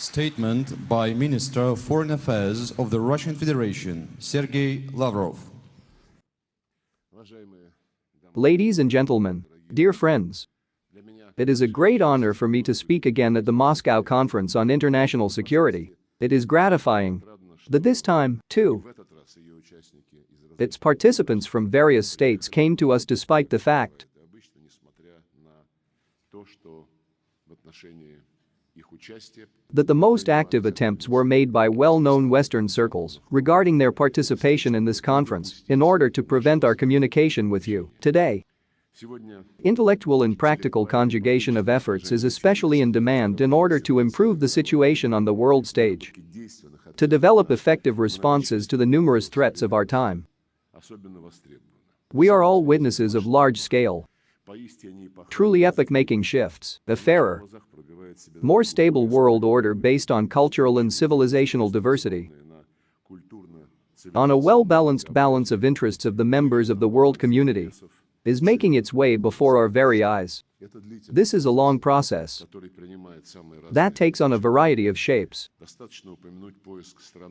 Statement by Minister of Foreign Affairs of the Russian Federation, Sergei Lavrov. Ladies and gentlemen, dear friends, it is a great honor for me to speak again at the Moscow Conference on International Security. It is gratifying that this time, too, its participants from various states came to us despite the fact that the most active attempts were made by well-known Western circles regarding their participation in this conference in order to prevent our communication with you today. Intellectual and practical conjugation of efforts is especially in demand in order to improve the situation on the world stage, to develop effective responses to the numerous threats of our time. We are all witnesses of large-scale, truly epoch-making shifts, a fairer, more stable world order based on cultural and civilizational diversity, on a well-balanced balance of interests of the members of the world community, is making its way before our very eyes. This is a long process that takes on a variety of shapes.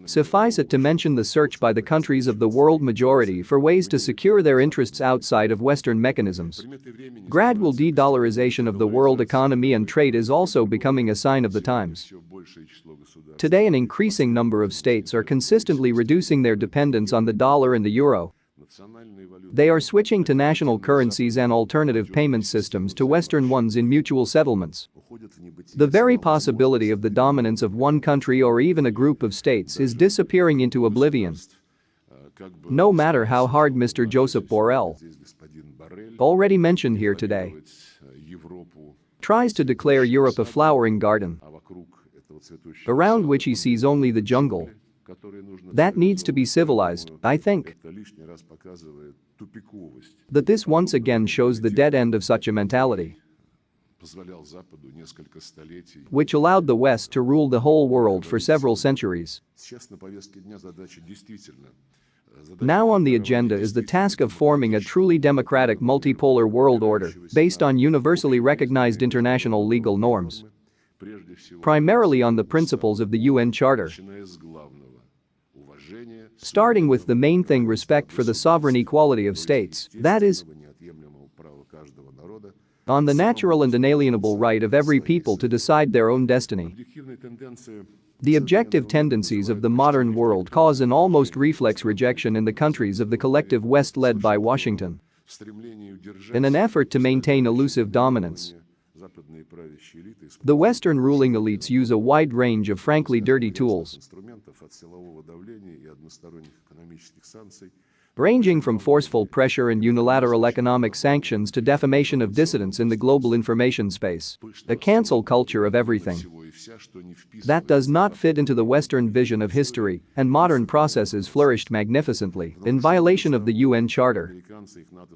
Suffice it to mention the search by the countries of the world majority for ways to secure their interests outside of Western mechanisms. Gradual de-dollarization of the world economy and trade is also becoming a sign of the times. Today, an increasing number of states are consistently reducing their dependence on the dollar and the euro. They are switching to national currencies and alternative payment systems to Western ones in mutual settlements. The very possibility of the dominance of one country or even a group of states is disappearing into oblivion. No matter how hard Mr. Joseph Borrell, already mentioned here today, tries to declare Europe a flowering garden, around which he sees only the jungle that needs to be civilized, I think that this once again shows the dead end of such a mentality, which allowed the West to rule the whole world for several centuries. Now on the agenda is the task of forming a truly democratic multipolar world order based on universally recognized international legal norms, primarily on the principles of the UN Charter, starting with the main thing: respect for the sovereign equality of states, that is, on the natural and inalienable right of every people to decide their own destiny. The objective tendencies of the modern world cause an almost reflex rejection in the countries of the collective West led by Washington. In an effort to maintain elusive dominance, the Western ruling elites use a wide range of frankly dirty tools, ranging from forceful pressure and unilateral economic sanctions to defamation of dissidents in the global information space, a cancel culture of everything that does not fit into the Western vision of history, and modern processes flourished magnificently in violation of the UN Charter.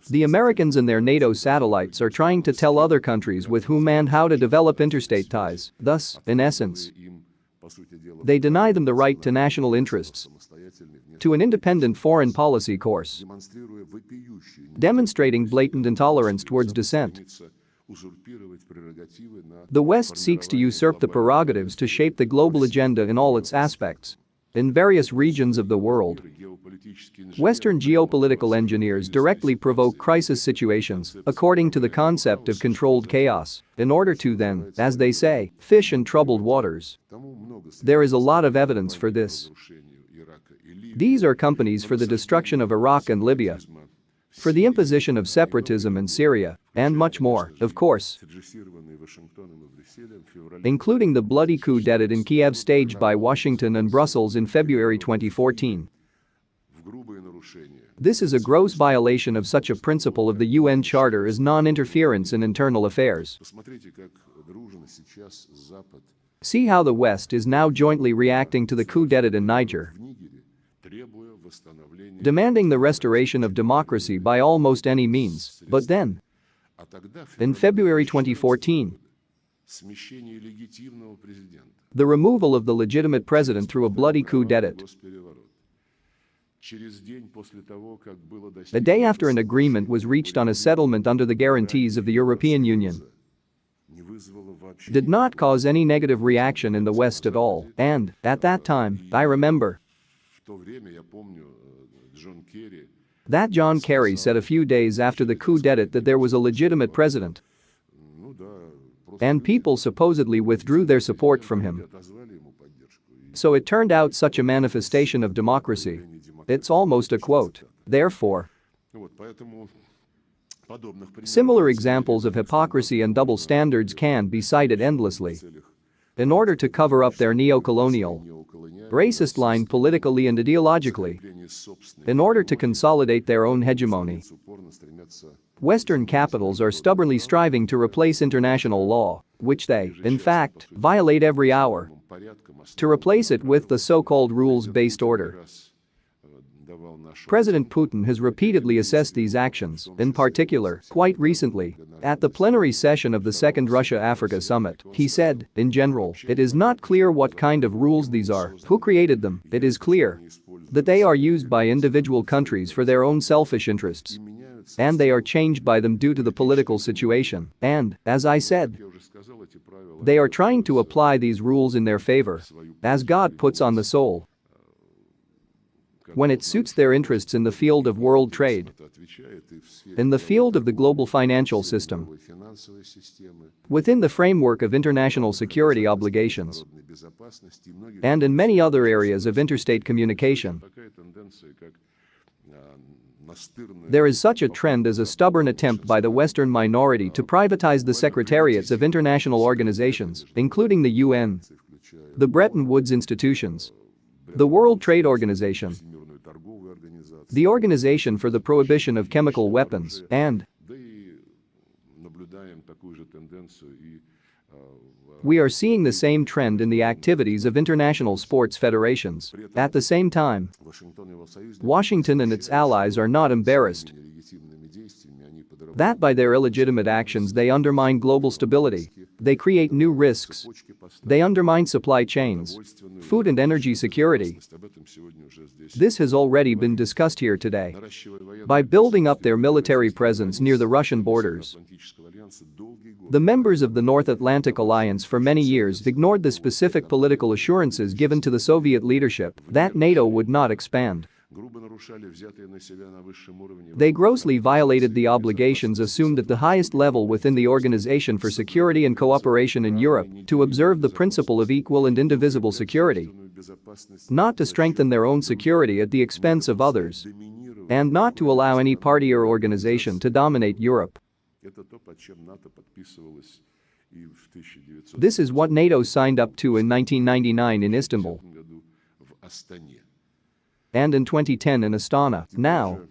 The Americans and their NATO satellites are trying to tell other countries with whom and how to develop interstate ties, thus, in essence, they deny them the right to national interests, to an independent foreign policy course, demonstrating blatant intolerance towards dissent. The West seeks to usurp the prerogatives to shape the global agenda in all its aspects. In various regions of the world, Western geopolitical engineers directly provoke crisis situations according to the concept of controlled chaos, in order to then, as they say, fish in troubled waters. There is a lot of evidence for this. These are companies for the destruction of Iraq and Libya, for the imposition of separatism in Syria, and much more, of course, including the bloody coup d'etat in Kiev staged by Washington and Brussels in February 2014. This is a gross violation of such a principle of the UN Charter as non-interference in internal affairs. See how the West is now jointly reacting to the coup d'etat in Niger, demanding the restoration of democracy by almost any means, but then, in February 2014, the removal of the legitimate president through a bloody coup d'etat. A day after an agreement was reached on a settlement under the guarantees of the European Union, did not cause any negative reaction in the West at all, and, at that time, I remember that John Kerry said a few days after the coup d'etat that there was a legitimate president, and people supposedly withdrew their support from him. So it turned out such a manifestation of democracy. It's almost a quote. Therefore, similar examples of hypocrisy and double standards can be cited endlessly. In order to cover up their neo-colonial, racist line politically and ideologically, in order to consolidate their own hegemony, Western capitals are stubbornly striving to replace international law, which they, in fact, violate every hour, to replace it with the so-called rules-based order. President Putin has repeatedly assessed these actions, in particular, quite recently, at the plenary session of the Second Russia-Africa Summit. He said, in general, it is not clear what kind of rules these are, who created them. It is clear that they are used by individual countries for their own selfish interests, and they are changed by them due to the political situation, and, as I said, they are trying to apply these rules in their favor, as God puts on the soul, when it suits their interests in the field of world trade, in the field of the global financial system, within the framework of international security obligations, and in many other areas of interstate communication. There is such a trend as a stubborn attempt by the Western minority to privatize the secretariats of international organizations, including the UN, the Bretton Woods institutions, the World Trade Organization, the Organization for the Prohibition of Chemical Weapons, and we are seeing the same trend in the activities of international sports federations. At the same time, Washington and its allies are not embarrassed that by their illegitimate actions they undermine global stability, they create new risks, they undermine supply chains, food and energy security. This has already been discussed here today. By building up their military presence near the Russian borders, the members of the North Atlantic Alliance for many years ignored the specific political assurances given to the Soviet leadership that NATO would not expand. They grossly violated the obligations assumed at the highest level within the Organization for Security and Cooperation in Europe to observe the principle of equal and indivisible security, not to strengthen their own security at the expense of others, and not to allow any party or organization to dominate Europe. This is what NATO signed up to in 1999 in Istanbul and in 2010 in Astana. Now,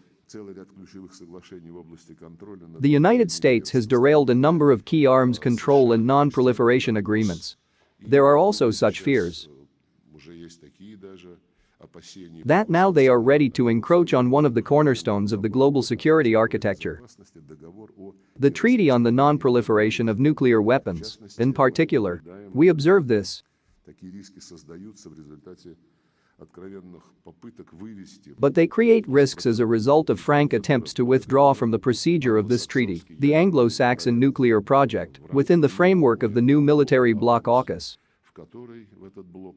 the United States has derailed a number of key arms control and non-proliferation agreements. There are also such fears that now they are ready to encroach on one of the cornerstones of the global security architecture, the Treaty on the Non-Proliferation of Nuclear Weapons. In particular, we observe this, but they create risks as a result of frank attempts to withdraw from the procedure of this treaty, the Anglo-Saxon nuclear project, within the framework of the new military bloc AUKUS,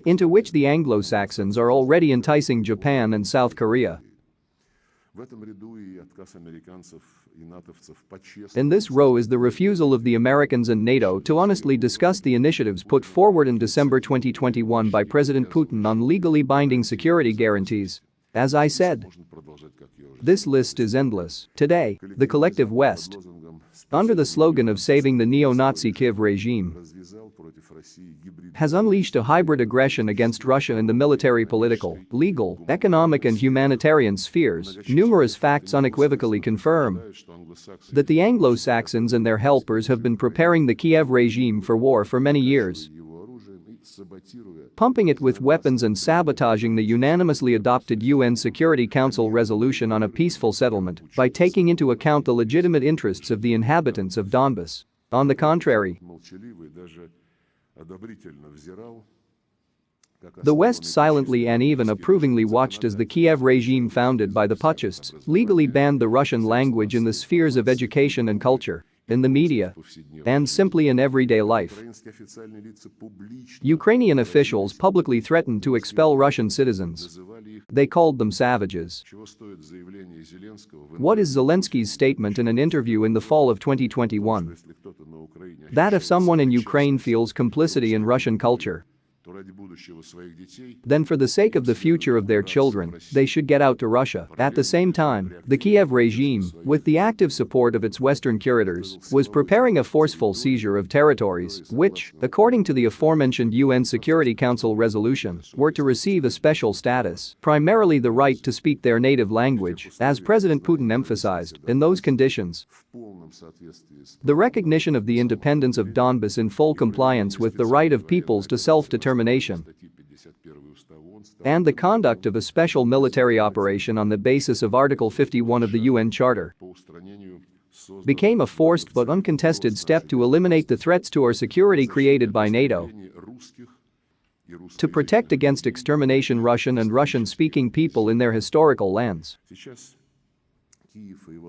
into which the Anglo-Saxons are already enticing Japan and South Korea. In this row is the refusal of the Americans and NATO to honestly discuss the initiatives put forward in December 2021 by President Putin on legally binding security guarantees. As I said, this list is endless. Today, the collective West, under the slogan of saving the neo-Nazi Kiev regime, has unleashed a hybrid aggression against Russia in the military, political, legal, economic and humanitarian spheres. Numerous facts unequivocally confirm that the Anglo-Saxons and their helpers have been preparing the Kiev regime for war for many years, pumping it with weapons and sabotaging the unanimously adopted UN Security Council resolution on a peaceful settlement by taking into account the legitimate interests of the inhabitants of Donbas. On the contrary, the West silently and even approvingly watched as the Kiev regime founded by the Putschists legally banned the Russian language in the spheres of education and culture. in the media, and simply in everyday life. Ukrainian officials publicly threatened to expel Russian citizens. They called them savages. What is Zelensky's statement in an interview in the fall of 2021? That if someone in Ukraine feels complicity in Russian culture, then for the sake of the future of their children, they should get out to Russia. At the same time, the Kiev regime, with the active support of its Western curators, was preparing a forceful seizure of territories which, according to the aforementioned UN Security Council resolution, were to receive a special status, primarily the right to speak their native language, as President Putin emphasized. In those conditions, the recognition of the independence of Donbas in full compliance with the right of peoples to self-determination and the conduct of a special military operation on the basis of Article 51 of the UN Charter became a forced but uncontested step to eliminate the threats to our security created by NATO, to protect against extermination Russian and Russian-speaking people in their historical lands.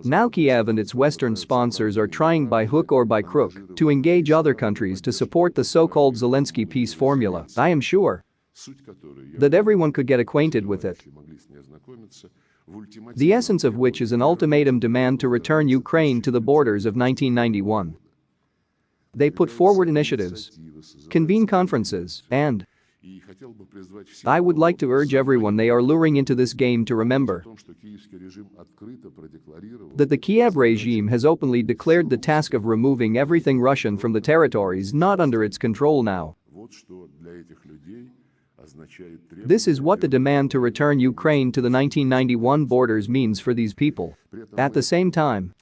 Now Kiev and its Western sponsors are trying by hook or by crook to engage other countries to support the so-called Zelensky peace formula. I am sure that everyone could get acquainted with it, the essence of which is an ultimatum demand to return Ukraine to the borders of 1991. They put forward initiatives, convene conferences, and I would like to urge everyone they are luring into this game to remember that the Kiev regime has openly declared the task of removing everything Russian from the territories not under its control now. This is what the demand to return Ukraine to the 1991 borders means for these people. At the same time,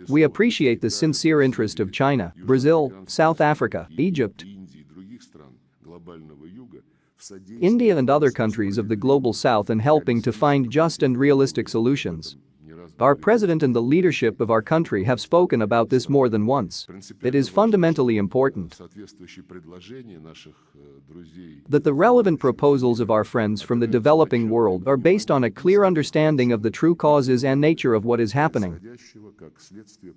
we appreciate the sincere interest of China, Brazil, South Africa, Egypt, India and other countries of the global south in helping to find just and realistic solutions. Our president and the leadership of our country have spoken about this more than once. It is fundamentally important that the relevant proposals of our friends from the developing world are based on a clear understanding of the true causes and nature of what is happening.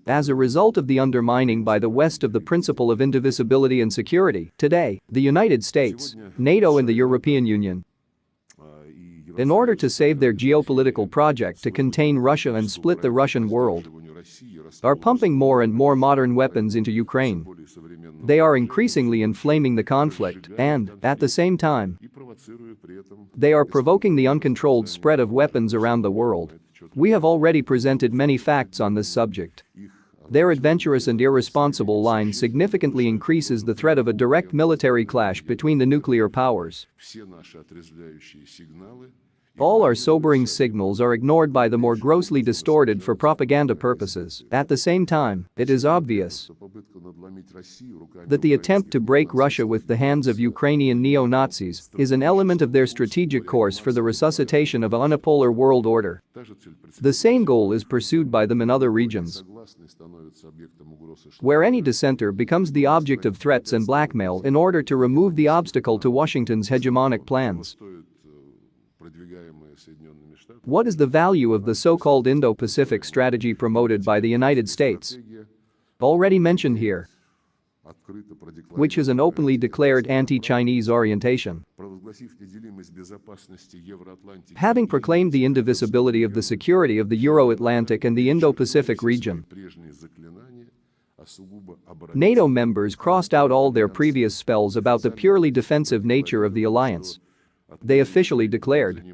As a result of the undermining by the West of the principle of indivisibility and security, today, the United States, NATO and the European Union, in order to save their geopolitical project to contain Russia and split the Russian world, are pumping more and more modern weapons into Ukraine. They are increasingly inflaming the conflict and, at the same time, they are provoking the uncontrolled spread of weapons around the world. We have already presented many facts on this subject. Their adventurous and irresponsible line significantly increases the threat of a direct military clash between the nuclear powers. All our sobering signals are ignored by the more grossly distorted for propaganda purposes. At the same time, it is obvious that the attempt to break Russia with the hands of Ukrainian neo-Nazis is an element of their strategic course for the resuscitation of a unipolar world order. The same goal is pursued by them in other regions, where any dissenter becomes the object of threats and blackmail in order to remove the obstacle to Washington's hegemonic plans. What is the value of the so-called Indo-Pacific strategy promoted by the United States, already mentioned here, which is an openly declared anti-Chinese orientation? Having proclaimed the indivisibility of the security of the Euro-Atlantic and the Indo-Pacific region, NATO members crossed out all their previous spells about the purely defensive nature of the alliance. They officially declared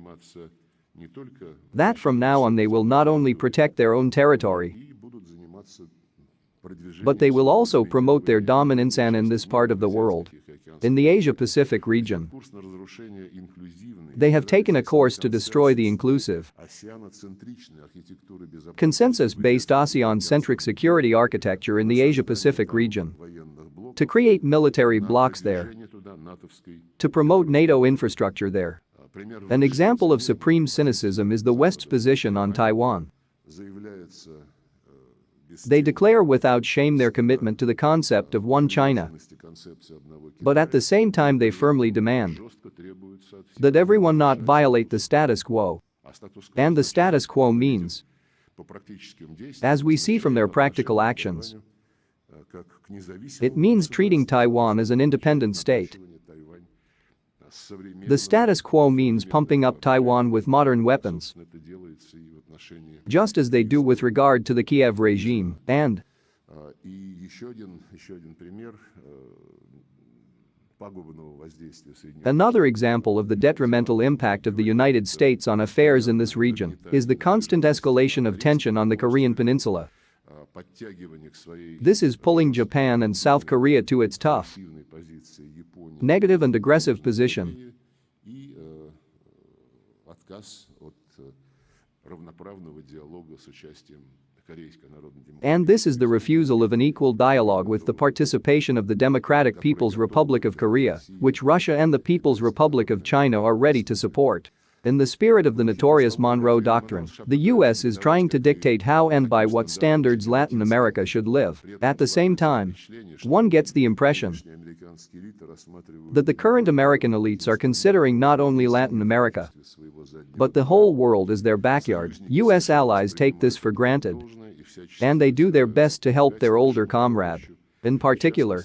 that from now on they will not only protect their own territory, but they will also promote their dominance and in this part of the world, in the Asia-Pacific region. They have taken a course to destroy the inclusive, consensus-based ASEAN-centric security architecture in the Asia-Pacific region, to create military blocs there, to promote NATO infrastructure there. An example of supreme cynicism is the West's position on Taiwan. They declare without shame their commitment to the concept of one China, but at the same time they firmly demand that everyone not violate the status quo. And the status quo means As we see from their practical actions, it means treating Taiwan as an independent state. The status quo means pumping up Taiwan with modern weapons, just as they do with regard to the Kiev regime, and another example of the detrimental impact of the United States on affairs in this region is the constant escalation of tension on the Korean peninsula. This is pulling Japan and South Korea to its tough, negative and aggressive position. And this is the refusal of an equal dialogue with the participation of the Democratic People's Republic of Korea, which Russia and the People's Republic of China are ready to support. In the spirit of the notorious Monroe Doctrine, the US is trying to dictate how and by what standards Latin America should live. At the same time, one gets the impression that the current American elites are considering not only Latin America, but the whole world as their backyard. US allies take this for granted, and they do their best to help their older comrade. In particular,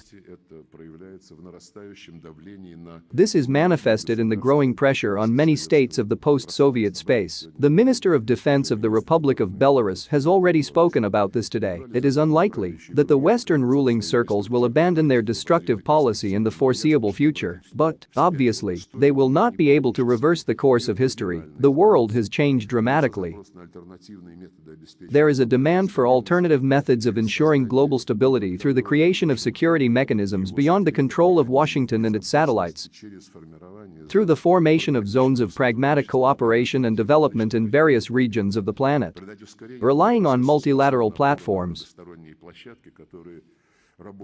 this is manifested in the growing pressure on many states of the post-Soviet space. The Minister of Defense of the Republic of Belarus has already spoken about this today. It is unlikely that the Western ruling circles will abandon their destructive policy in the foreseeable future, but, obviously, they will not be able to reverse the course of history. The world has changed dramatically. There is a demand for alternative methods of ensuring global stability through the creation of security mechanisms beyond the control of Washington and its satellites, through the formation of zones of pragmatic cooperation and development in various regions of the planet, relying on multilateral platforms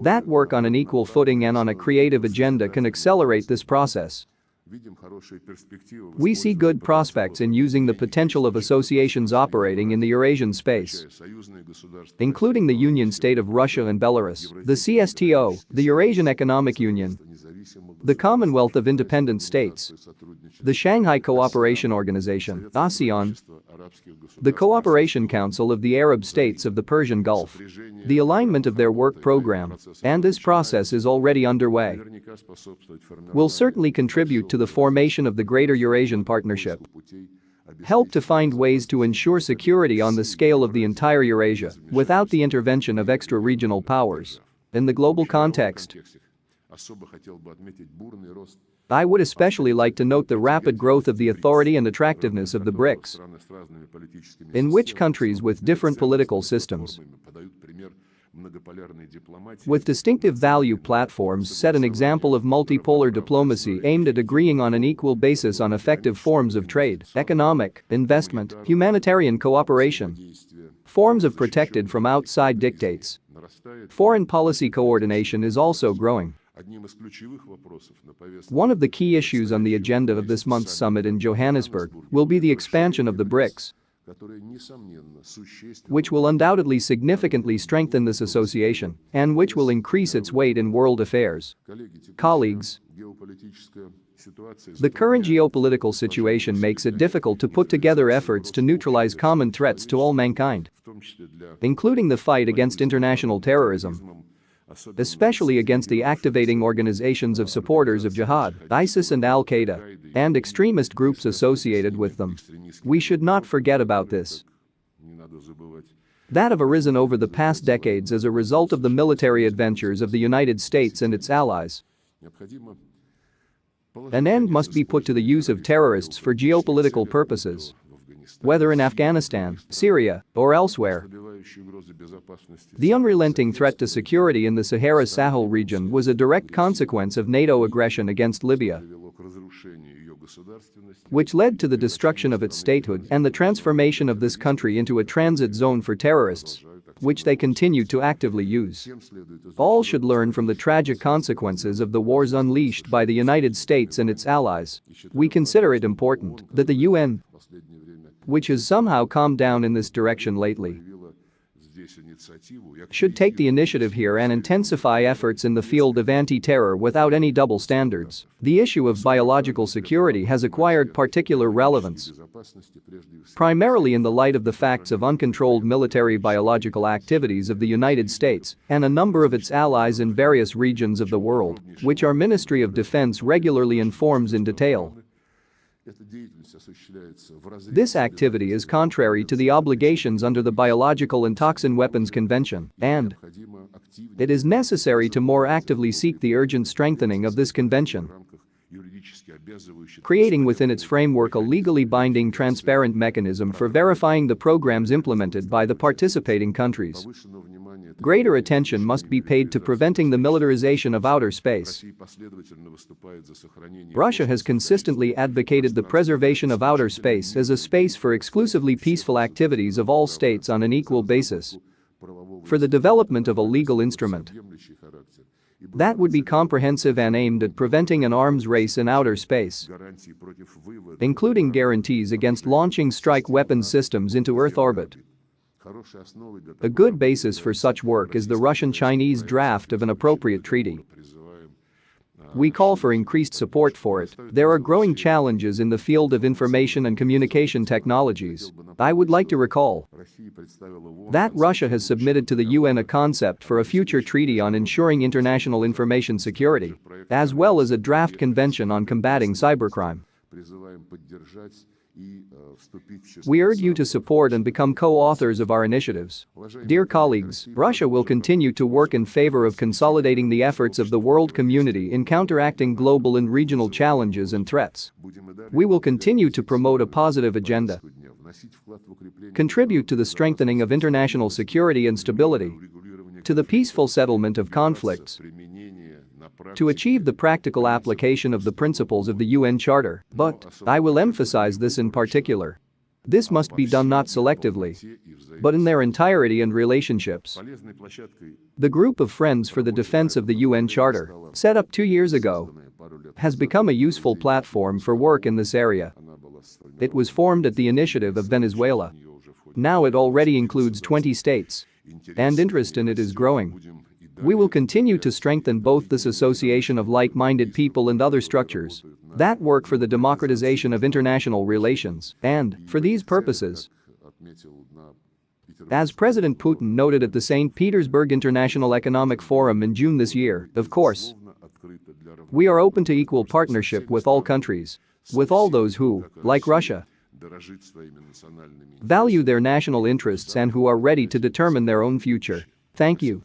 that work on an equal footing and on a creative agenda can accelerate this process. We see good prospects in using the potential of associations operating in the Eurasian space, including the Union State of Russia and Belarus, the CSTO, the Eurasian Economic Union, the Commonwealth of Independent States, the Shanghai Cooperation Organization, ASEAN, the Cooperation Council of the Arab States of the Persian Gulf, the alignment of their work program, and this process is already underway, will certainly contribute to the formation of the Greater Eurasian Partnership, help to find ways to ensure security on the scale of the entire Eurasia without the intervention of extra-regional powers. In the global context, I would especially like to note the rapid growth of the authority and attractiveness of the BRICS, in which countries with different political systems, with distinctive value platforms set an example of multipolar diplomacy aimed at agreeing on an equal basis on effective forms of trade, economic, investment, humanitarian cooperation, forms of protected from outside dictates. Foreign policy coordination is also growing. One of the key issues on the agenda of this month's summit in Johannesburg will be the expansion of the BRICS, which will undoubtedly significantly strengthen this association and which will increase its weight in world affairs. Colleagues, the current geopolitical situation makes it difficult to put together efforts to neutralize common threats to all mankind, including the fight against international terrorism, especially against the activating organizations of supporters of jihad, ISIS and Al-Qaeda, and extremist groups associated with them. We should not forget about this, that have arisen over the past decades as a result of the military adventures of the United States and its allies. An end must be put to the use of terrorists for geopolitical purposes, whether in Afghanistan, Syria, or elsewhere. The unrelenting threat to security in the Sahara-Sahel region was a direct consequence of NATO aggression against Libya, which led to the destruction of its statehood and the transformation of this country into a transit zone for terrorists, which they continue to actively use. All should learn from the tragic consequences of the wars unleashed by the United States and its allies. We consider it important that the UN, which has somehow calmed down in this direction lately, should take the initiative here and intensify efforts in the field of anti-terror without any double standards. The issue of biological security has acquired particular relevance, primarily in the light of the facts of uncontrolled military biological activities of the United States and a number of its allies in various regions of the world, which our Ministry of Defense regularly informs in detail. This activity is contrary to the obligations under the Biological and Toxin Weapons Convention, and it is necessary to more actively seek the urgent strengthening of this convention, creating within its framework a legally binding transparent mechanism for verifying the programs implemented by the participating countries. Greater attention must be paid to preventing the militarization of outer space. Russia has consistently advocated the preservation of outer space as a space for exclusively peaceful activities of all states on an equal basis, for the development of a legal instrument that would be comprehensive and aimed at preventing an arms race in outer space, including guarantees against launching strike weapon systems into Earth orbit. A good basis for such work is the Russian-Chinese draft of an appropriate treaty. We call for increased support for it. There are growing challenges in the field of information and communication technologies. I would like to recall that Russia has submitted to the UN a concept for a future treaty on ensuring international information security, as well as a draft convention on combating cybercrime. We urge you to support and become co-authors of our initiatives. Dear colleagues, Russia will continue to work in favor of consolidating the efforts of the world community in counteracting global and regional challenges and threats. We will continue to promote a positive agenda, contribute to the strengthening of international security and stability, to the peaceful settlement of conflicts, to achieve the practical application of the principles of the UN Charter, but I will emphasize this in particular. This must be done not selectively, but in their entirety and relationships. The group of Friends for the Defense of the UN Charter, set up 2 years ago, has become a useful platform for work in this area. It was formed at the initiative of Venezuela. Now it already includes 20 states, and interest in it is growing. We will continue to strengthen both this association of like-minded people and other structures that work for the democratization of international relations, and, for these purposes, as President Putin noted at the St. Petersburg International Economic Forum in June this year, of course, we are open to equal partnership with all countries, with all those who, like Russia, value their national interests and who are ready to determine their own future. Thank you.